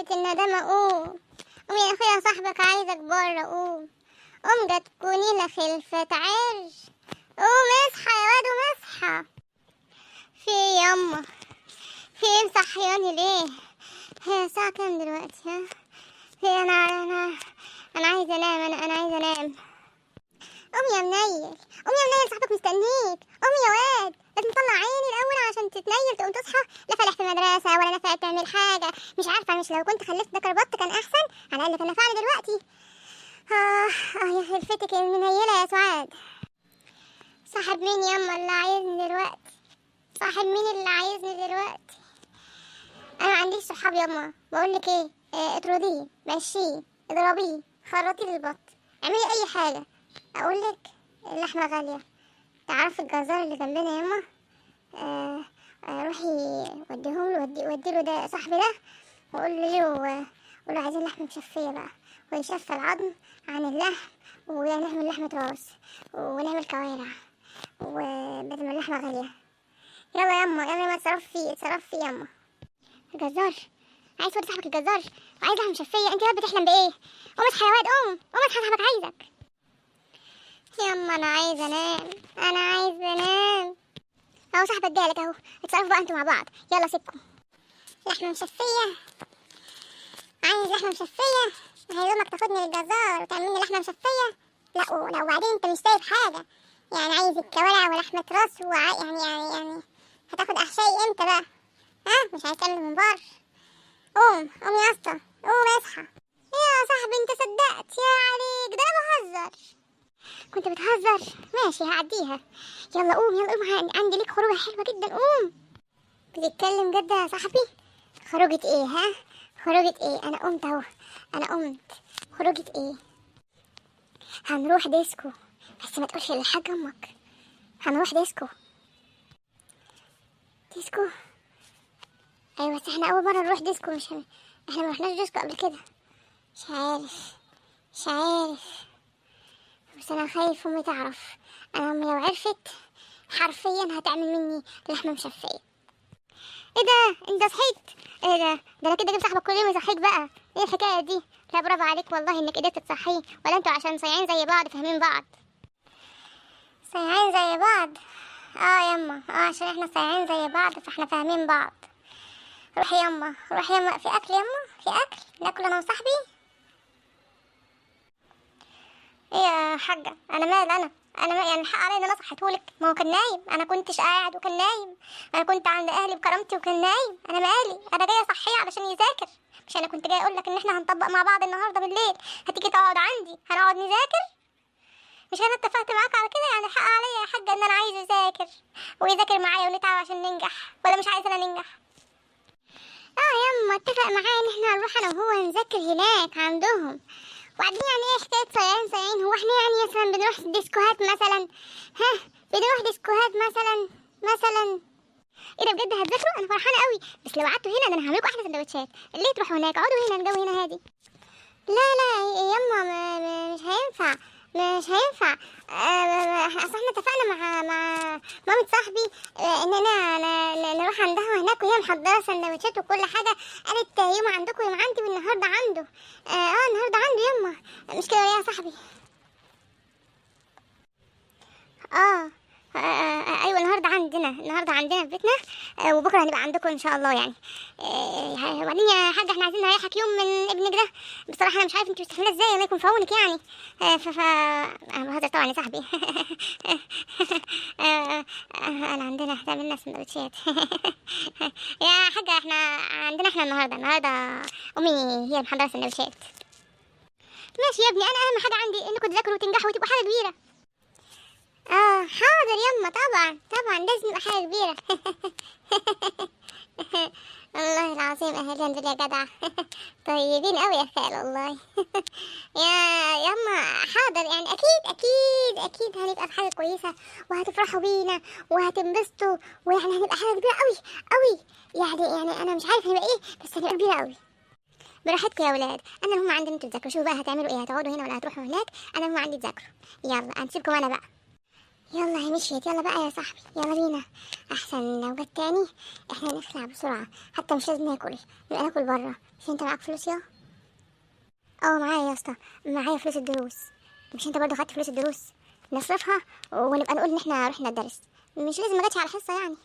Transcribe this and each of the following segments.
لفة الندامة قوم يا اخويا، صاحبك عايزك بره. قوم جت كوني خلفة عرج. قوم اصحى يا واد، قوم اصحى. في يما، في ايه مصحياني ليه؟ هي الساعة كام دلوقتي؟ ها هي انا عايزة انام. انا عايزة انام. قوم يا منيل، قوم يا منيل، صاحبك مستنيك. قوم يا واد، لازم تطلع عيني الاول عشان تتنيل تقوم تصحى. لا فالح في المدرسة ولا نفعت تعمل حاجة. مش عارفة، مش لو كنت خلفت ده كربط كان احسن، على الاقل كان نفعني دلوقتي. يا خلفتك المنيلة يا سعاد. صاحب مين يما اللي عايزني دلوقتي؟ صاحب مين اللي عايزني دلوقتي؟ انا ما عنديش صحاب يما. بقولك ايه، اطرديه، مشيه، اضربيه، خرطي لي البط، اعملي اي حاجة. اقولك اللحمة غالية. تعرف الجزار اللي جنبنا يما؟ روحي وديله ده صاحبي ده، وقول له عايزين لحمة مشفية بقى، ويشفى العظم عن اللحم، ونعمل لحمة راس، ونعمل كوارع، وبدل ما اللحمة غالية. يلا يما، يلا اتصرف فيه يما. الجزار عايز تودي صاحبك الجزار وعايز لحمة مشفية؟ انت يا بتحلم بايه؟ قوم اصحى يا واد، قوم اصحى، صاحبك عايزك. يما انا عايزة انام. اهو صاحبك جالك اهو، اتصرفوا بقى انتوا مع بعض. يلا سيبكم. لحمة مشفية، عايز لحمة مشفية؟ هيلومك تاخدني للجزار وتعملني لحمة مشفية؟ لا وبعدين انت مش سايب حاجة، يعني عايز الكوارع ولحمة راس يعني هتاخد احشائي امتى بقى؟ مش عايز تعمل ممبار؟ قوم يا اسطى، قوم اصحى يا صاحبي. انت صدقت يا عليك، ده انا بهزر. كنت بتهزر؟ ماشي هعديها. يلا قوم، عندي ليك خروجة حلوة جدا. قوم. بتتكلم جد يا صاحبي؟ خروجة ايه؟ خروجة ايه؟ انا قمت اهو، خروجة ايه؟ هنروح ديسكو، بس ما تقولش للحاج امك. هنروح ديسكو. ايوه بس احنا اول مرة نروح ديسكو، احنا ما رحناش ديسكو قبل كده. مش عارف بس انا خايف امي تعرف. انا امي لو عرفت حرفيا هتعمل مني لحمة مشفية. ايه ده؟ انت صحيت؟ ايه ده انا كده جبت صاحبك كل يوم يصحيك بقى. ايه الحكايه دي؟ لا برافو عليك والله انك قدرت تصحيه. ولا انتوا عشان صايعين زي بعض فاهمين بعض؟ صايعين زي بعض؟ يما، عشان احنا صايعين زي بعض فاحنا فاهمين بعض. روحي يما، في اكل يما، في اكل ناكل انا وصاحبي. ايه يا حاجه، انا مال انا يعني الحق عليا ان انا صحيتهولك؟ ما هو كان نايم، انا كنتش قاعد وكان نايم. انا كنت عند اهلي بكرامتي وكان نايم. انا مالي، انا جايه اصحيه علشان يذاكر. مش انا كنت جايه اقول لك ان احنا هنطبق مع بعض النهارده بالليل؟ هتيجي تقعد عندي هنقعد نذاكر؟ مش انا اتفقت معاك على كده؟ يعني الحق عليا يا حاجه ان انا عايز يذاكر ويذاكر معايا ونتعب عشان ننجح، ولا مش عايز انا ننجح؟ يما اتفق معايا ان احنا هنروح انا وهو نذاكر هناك عندهم. وبعدين يعني ايه حكاية صيعين؟ هو احنا يعني مثلا بنروح ديسكوهات مثلا؟ بنروح ديسكوهات مثلا؟ ايه ده بجد هتذاكروا؟ انا فرحانة قوي. بس لو قعدتوا هنا ده انا هعملكوا احلى سندوتشات. ليه تروحوا هناك؟ اقعدوا هنا، الجو هنا هادي. لا يما، مش هينفع. اصل احنا اتفقنا مع مامة صاحبي اننا نروح عندها هناك، وهي محضره سندوتشات وكل حاجه. قالت يوم عندكم يوم عندي، والنهارده عنده. النهارده عنده يما، مش كده يا صاحبي؟ ايوه النهارده عندنا في بيتنا. وبكره هنبقى عندكم ان شاء الله يعني. وبعدين يا حاجه احنا عايزين نريحك يوم من ابنك ده. بصراحه انا مش عارف انت مستحمله ازاي، الله يكون في عونك يعني. انا بهزر طبعا يا صاحبي. انا عندنا هتعملنا سندوتشات. يا حاجه احنا النهارده امي هي محضره سندوتشات. ماشي يا ابني، انا اهم حاجه عندي انكم تذاكروا وتنجحوا وتبقوا حاجه كبيره. حاضر يما، طبعا لازم نبقى حاجة كبيرة. والله العظيم اهلنا دول يا جدع. طيبين قوي يا خال والله. يا يما حاضر، يعني اكيد هنبقى في حاجة كويسة، وهتفرحوا بينا وهتنبسطوا، ويعني هنبقى حاجة كبيرة قوي. يعني انا مش عارفة هنبقى ايه، بس هنبقى كبيرة قوي. براحتكم يا ولاد، انا المهم عندي انتوا تذاكروا. شوفوا بقى هتعملوا ايه، هتقعدوا هنا ولا هتروحوا هناك؟ انا المهم عندي تذاكروا. يلا هنسيبكم انا بقى. يلا هي مشيت، يلا بقى يا صاحبي يلا بينا. احسن لو جت تاني احنا نخلع بسرعة، حتى مش لازم ناكل، نبقى ناكل برا. مش انت معاك فلوس يا؟ اه معايا يا اسطى، معايا فلوس الدروس. مش انت برضه خدت فلوس الدروس؟ نصرفها ونبقى نقول ان احنا رحنا الدرس، مش لازم ما جاتش على الحصة يعني.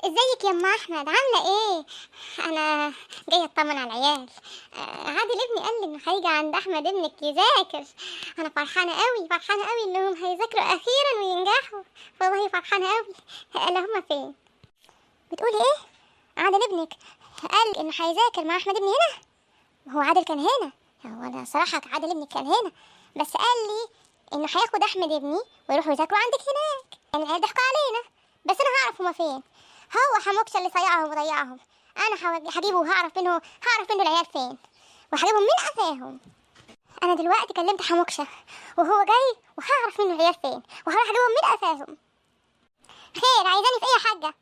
ازيك يا ام احمد، عامله ايه؟ انا جايه اطمن على العيال. عادل ابني قال لي انه هيجي عند احمد ابنك يذاكر. انا فرحانه قوي فرحانه قوي انهم هيذاكروا اخيرا وينجحوا. والله فرحانه قوي. الا هما فين؟ بتقولي ايه؟ عادل ابنك قال انه هيذاكر مع احمد ابني هنا؟ هو عادل كان هنا. هو انا صراحه عادل ابنك كان هنا، بس قال لي انه هياخد احمد ابني ويروحوا يذاكروا عندك هناك. يعني العيال ضحكوا علينا، بس انا هعرف هما فين. هو حموكش اللي صيعهم وضيعهم. انا هجيبه وهعرف منه العيال فين، وهجيبهم من قفاهم. انا دلوقتي كلمت حموكشه وهو جاي، وهعرف منه العيال فين وهروح اجيبهم من قفاهم. خير، عايزاني في ايه يا حاجه؟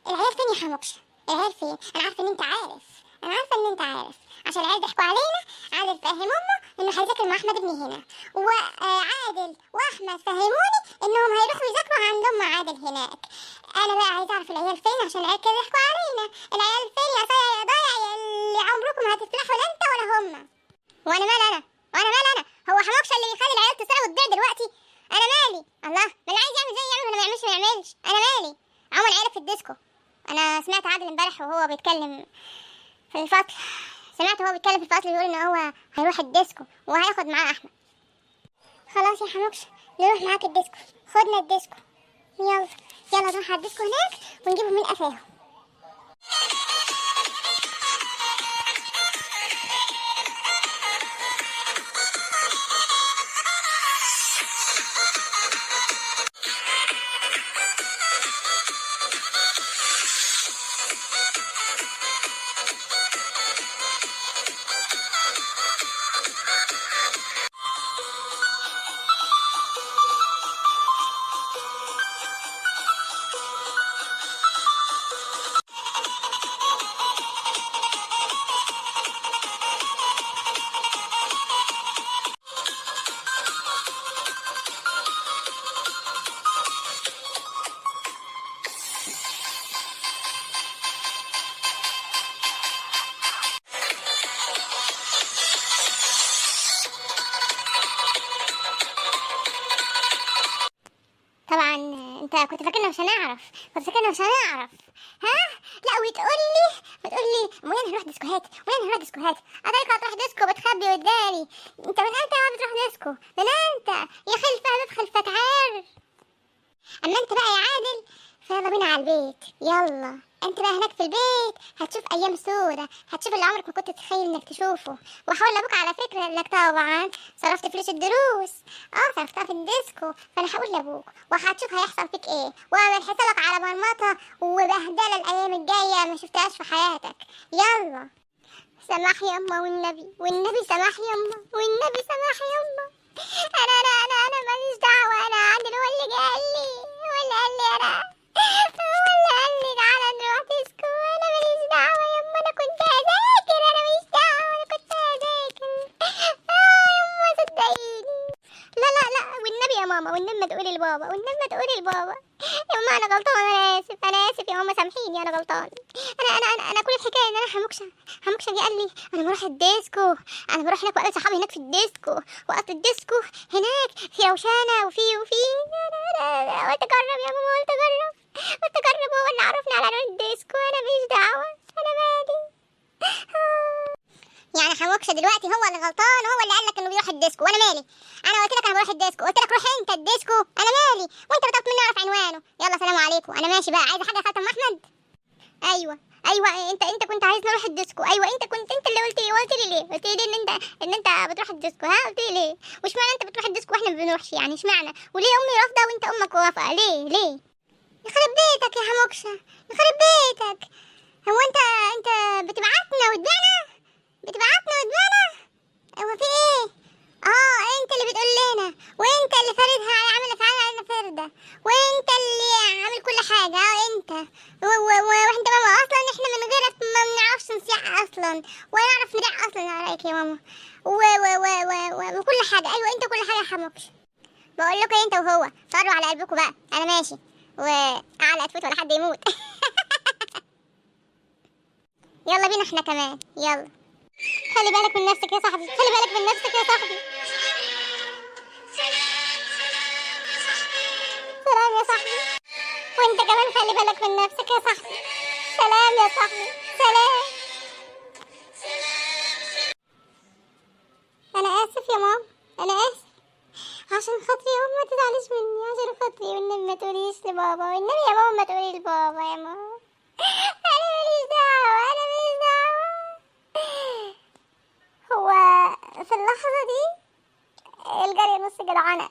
العيال فين يا حموكشه؟ العيال فين؟ انا عارفه ان انت عارف، انا عارفه ان انت عارف، عشان العيال ضحكوا علينا. عادل فهم امه انه هيذاكر مع احمد ابني هنا، وعادل واحمد فهموني انهم هيروحوا يذاكروا عند ام عادل هناك. انا بقى عايزه اعرف العيال فين، عشان العيال كده ضحكوا علينا. العيال فين يا صايع يا ضايع اللي عمركم هتفلحوا لا انت ولا هما؟ وانا مال انا؟ هو حموكشه اللي بيخلي العيال تسرق وتضيع دلوقتي؟ انا مالي؟ الله، ما اللي عايز يعمل زي يعمل، ولا ما يعملش. انا مالي؟ عمل عيالك في الديسكو. انا سمعت عادل امبارح وهو بيتكلم في الفصل، بيقول ان هو هيروح الديسكو وهياخد معاه احمد. خلاص يا حموكشه، نروح معاك الديسكو، خدنا الديسكو. يلا نروح على الديسكو هناك ونجيبهم من قفاهم. طبعا انت كنت فاكرنا مش هنعرف، ها؟ لا وتقول لي وين هنروح ديسكوهات، اتاريك هتروح ديسكو بتخبي قدامي. انت من امتى بتروح ديسكو؟ من امتى يا خلفه باب خلفه عار؟ اما انت بقى يا عادل فيلا بينا على البيت. يلا انت بقى هناك في البيت هتشوف ايام سودة، هتشوف اللي عمرك ما كنت تتخيل انك تشوفه. وهقول لابوك على فكره انك طبعا صرفت فلوس الدروس، صرفتها في الديسكو. فانا هقول لابوك وهتشوف هيحصل فيك ايه، واعمل حسابك على مرمطه وبهدله الايام الجايه ما شفتهاش في حياتك. يلا سماح يما، والنبي سماح يما، انا ماليش دعوه. انا عادل هو اللي قال لي تعالى نروح ديسكو. انا ماليش دعوه يما، انا كنت هذاكر. يما صدقيني. لا والنبي يا ماما، والنبي ما تقولي لبابا، يما انا غلطان. انا اسف يا ماما، سامحيني، انا غلطان. انا كل الحكايه ان انا حموكشه حموكشة جه قال لي انا بروح الديسكو، انا بروح هناك وقابل صحابي هناك في الديسكو، واصل الديسكو هناك في روشانة وفي قلت اجرب يا ماما، قلت اجرب هو اللي عرفني على عنوان الديسكو، انا ماليش دعوة، انا مالي. يعني حموكشة دلوقتي هو اللي غلطان، هو اللي قال لك انه بيروح الديسكو وانا مالي؟ انا قلت لك انا بروح الديسكو، قلت لك روح انت الديسكو، انا مالي؟ وانت بتطلب مني اعرف عنوانه؟ يلا سلام عليكم، انا ماشي بقى. عايزه حاجه يا خالة ام احمد؟ ايوه انت كنت عايزني اروح الديسكو، ايوه انت اللي قلت لي ليه؟ قلت لي ليه ان انت بتروح الديسكو؟ ها قلت لي ليه؟ واشمعنى انت بتروح الديسكو واحنا ما بنروحش؟ يعني اشمعنى؟ وليه امي رافضه وانت امك موافقه؟ ليه؟ يخرب بيتك يا حموكشة، يخرب بيتك. هو انت بتبعتنا وتبيعنا؟ هو في ايه؟ انت اللي بتقول لنا، وانت اللي فاردها عامل افعال على فردة، وانت اللي عامل كل حاجة. انت وانت ماما اصلا احنا من غيرك ما بنعرفش نسيح اصلا، ولا نعرف نريح اصلا على رايك يا ماما، وكل حاجة. ايوه انت كل حاجة يا حموكش. بقول لكم انت وهو صاروا على قلبكم بقى، انا ماشي وعلى تفوت ولا حد يموت. يلا بينا احنا كمان، يلا. خلي بالك من نفسك يا صاحبي، خلي بالك من نفسك يا صاحبي. سلام يا صاحبي. وانت كمان خلي بالك من نفسك يا صاحبي. سلام يا صاحبي، سلام. انا اسف يا ماما، انا اسف. عشان خاطري يا ماما ما تزعليش مني، عشان خاطري والنبي ما تقوليش لبابا، والنبي يا ماما ما تقولي لبابا يا ماما. انا ماليش دعوة، انا ماليش دعوة. هو في اللحظة دي الجارية نص جدعانة.